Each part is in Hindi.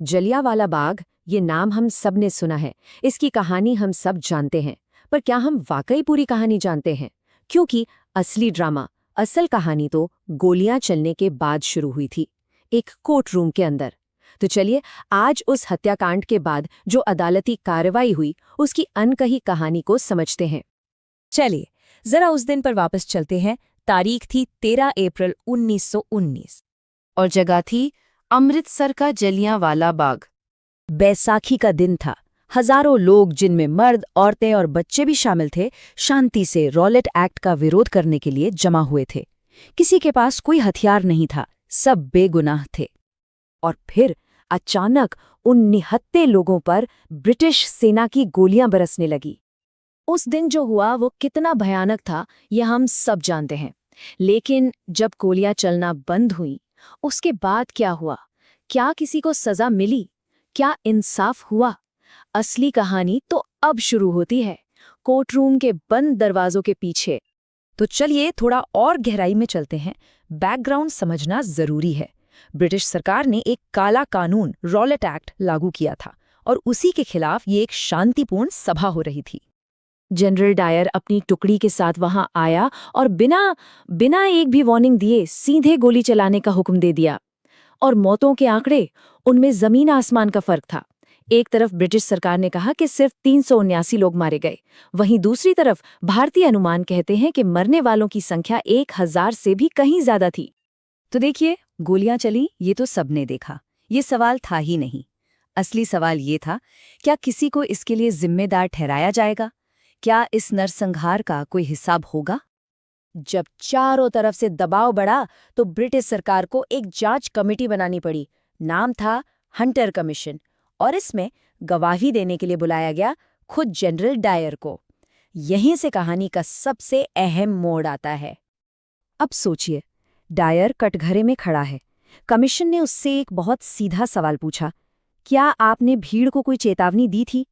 जलियांवाला बाग, ये नाम हम सब ने सुना है, इसकी कहानी हम सब जानते हैं। पर क्या हम वाकई पूरी कहानी जानते हैं? क्योंकि असली ड्रामा, असल कहानी तो गोलियां चलने के बाद शुरू हुई थी, एक कोर्ट रूम के अंदर। तो चलिए आज उस हत्याकांड के बाद जो अदालती कार्रवाई हुई, उसकी अनकही कहानी को समझते हैं। चलिए जरा उस दिन पर वापस चलते हैं। तारीख थी 13 अप्रैल 1919 और जगह थी अमृतसर का जलियांवाला बाग। बैसाखी का दिन था। हजारों लोग, जिनमें मर्द, औरतें और बच्चे भी शामिल थे, शांति से रॉलेट एक्ट का विरोध करने के लिए जमा हुए थे। किसी के पास कोई हथियार नहीं था, सब बेगुनाह थे। और फिर अचानक उन निहत्थे लोगों पर ब्रिटिश सेना की गोलियां बरसने लगी। उस दिन जो हुआ वो कितना भयानक था, यह हम सब जानते हैं। लेकिन जब गोलियां चलना बंद हुई, उसके बाद क्या हुआ? क्या किसी को सजा मिली? क्या इंसाफ हुआ? असली कहानी तो अब शुरू होती है, कोर्ट रूम के बंद दरवाजों के पीछे। तो चलिए थोड़ा और गहराई में चलते हैं। बैकग्राउंड समझना जरूरी है। ब्रिटिश सरकार ने एक काला कानून, रॉलेट एक्ट, लागू किया था और उसी के खिलाफ ये एक शांतिपूर्ण सभा हो रही थी। जनरल डायर अपनी टुकड़ी के साथ वहां आया और बिना बिना एक भी वार्निंग दिए सीधे गोली चलाने का हुक्म दे दिया। और मौतों के आंकड़े, उनमें जमीन आसमान का फर्क था। एक तरफ ब्रिटिश सरकार ने कहा कि सिर्फ 379 लोग मारे गए, वहीं दूसरी तरफ भारतीय अनुमान कहते हैं कि मरने वालों की संख्या 1000 से भी कहीं ज्यादा थी। तो देखिए, गोलियां चली, ये तो सबने देखा। ये सवाल था ही नहीं। असली सवाल ये था, क्या किसी को इसके लिए जिम्मेदार ठहराया जाएगा? क्या इस नरसंहार का कोई हिसाब होगा? जब चारों तरफ से दबाव बढ़ा तो ब्रिटिश सरकार को एक जांच कमेटी बनानी पड़ी। नाम था हंटर कमीशन, और इसमें गवाही देने के लिए बुलाया गया खुद जनरल डायर को। यहीं से कहानी का सबसे अहम मोड़ आता है। अब सोचिए, डायर कटघरे में खड़ा है। कमीशन ने उससे एक बहुत सीधा सवाल पूछा, क्या आपने भीड़ को कोई चेतावनी दी थी?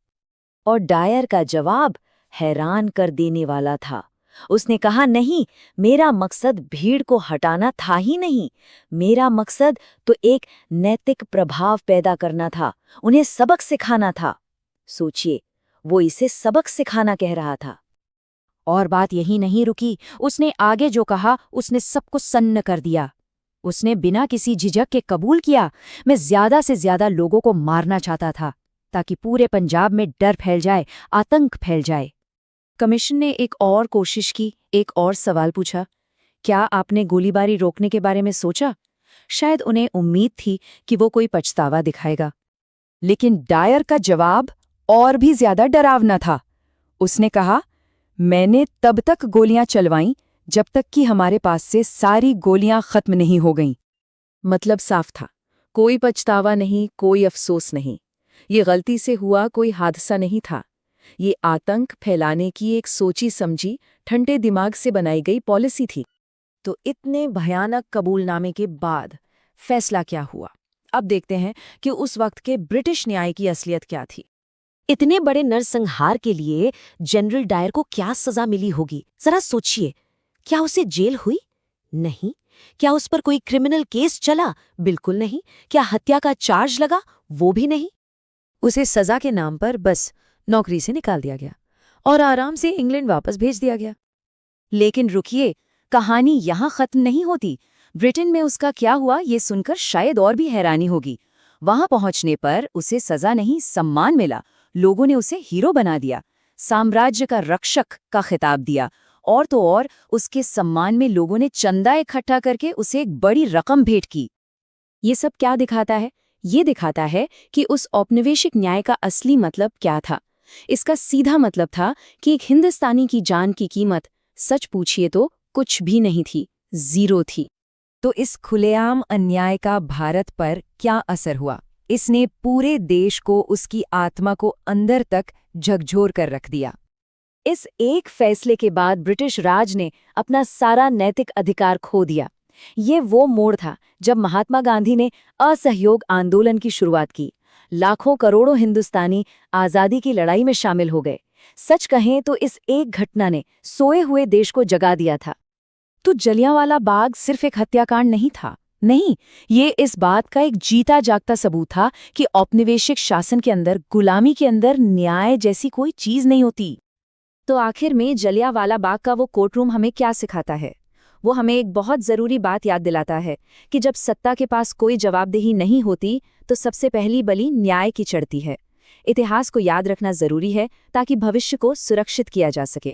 और डायर का जवाब हैरान कर देने वाला था। उसने कहा, नहीं, मेरा मकसद भीड़ को हटाना था ही नहीं। मेरा मकसद तो एक नैतिक प्रभाव पैदा करना था, उन्हें सबक सिखाना था। सोचिए, वो इसे सबक सिखाना कह रहा था। और बात यही नहीं रुकी। उसने आगे जो कहा, उसने सबको सन्न कर दिया। उसने बिना किसी झिझक के कबूल किया, मैं ज्यादा से ज्यादा लोगों को मारना चाहता था, ताकि पूरे पंजाब में डर फैल जाए, आतंक फैल जाए। कमीशन ने एक और कोशिश की, एक और सवाल पूछा, क्या आपने गोलीबारी रोकने के बारे में सोचा? शायद उन्हें उम्मीद थी कि वो कोई पछतावा दिखाएगा। लेकिन डायर का जवाब और भी ज्यादा डरावना था। उसने कहा, मैंने तब तक गोलियां चलवाईं जब तक कि हमारे पास से सारी गोलियां खत्म नहीं हो गईं। मतलब साफ था, कोई पछतावा नहीं, कोई अफसोस नहीं। ये गलती से हुआ कोई हादसा नहीं था। ये आतंक फैलाने की एक सोची समझी, ठंडे दिमाग से बनाई गई पॉलिसी थी। तो इतने भयानक कबूलनामे के बाद फैसला क्या हुआ? अब देखते हैं कि उस वक्त के ब्रिटिश न्याय की असलियत क्या थी। इतने बड़े नरसंहार के लिए जनरल डायर को क्या सजा मिली होगी? जरा सोचिए। क्या उसे जेल हुई? नहीं। क्या उस पर कोई क्रिमिनल केस चला? बिल्कुल नहीं। क्या हत्या का चार्ज लगा? वो भी नहीं। उसे सजा के नाम पर बस नौकरी से निकाल दिया गया और आराम से इंग्लैंड वापस भेज दिया गया। लेकिन रुकिए, कहानी यहां खत्म नहीं होती। ब्रिटेन में उसका क्या हुआ, ये सुनकर शायद और भी हैरानी होगी। वहां पहुंचने पर उसे सजा नहीं, सम्मान मिला। लोगों ने उसे हीरो बना दिया, साम्राज्य का रक्षक का खिताब दिया, और तो और उसके सम्मान में लोगों ने चंदा इकट्ठा करके उसे एक बड़ी रकम भेंट की। ये सब क्या दिखाता है? ये दिखाता है कि उस औपनिवेशिक न्याय का असली मतलब क्या था। इसका सीधा मतलब था कि एक हिंदुस्तानी की जान की कीमत, सच पूछिए तो, कुछ भी नहीं थी, जीरो थी। तो इस खुलेआम अन्याय का भारत पर क्या असर हुआ? इसने पूरे देश को, उसकी आत्मा को अंदर तक झकझोर कर रख दिया। इस एक फैसले के बाद ब्रिटिश राज ने अपना सारा नैतिक अधिकार खो दिया। ये वो मोड़ था जब महात्मा गांधी ने असहयोग आंदोलन की शुरुआत की। लाखों करोड़ों हिंदुस्तानी आज़ादी की लड़ाई में शामिल हो गए। सच कहें तो इस एक घटना ने सोए हुए देश को जगा दिया था। तो जलियांवाला बाग सिर्फ एक हत्याकांड नहीं था, नहीं, ये इस बात का एक जीता जागता सबूत था कि औपनिवेशिक शासन के अंदर, गुलामी के अंदर न्याय जैसी कोई चीज नहीं होती। तो आखिर में जलियांवाला बाग का वो कोर्टरूम हमें क्या सिखाता है? वो हमें एक बहुत ज़रूरी बात याद दिलाता है कि जब सत्ता के पास कोई जवाबदेही नहीं होती तो सबसे पहली बलि न्याय की चढ़ती है। इतिहास को याद रखना ज़रूरी है ताकि भविष्य को सुरक्षित किया जा सके।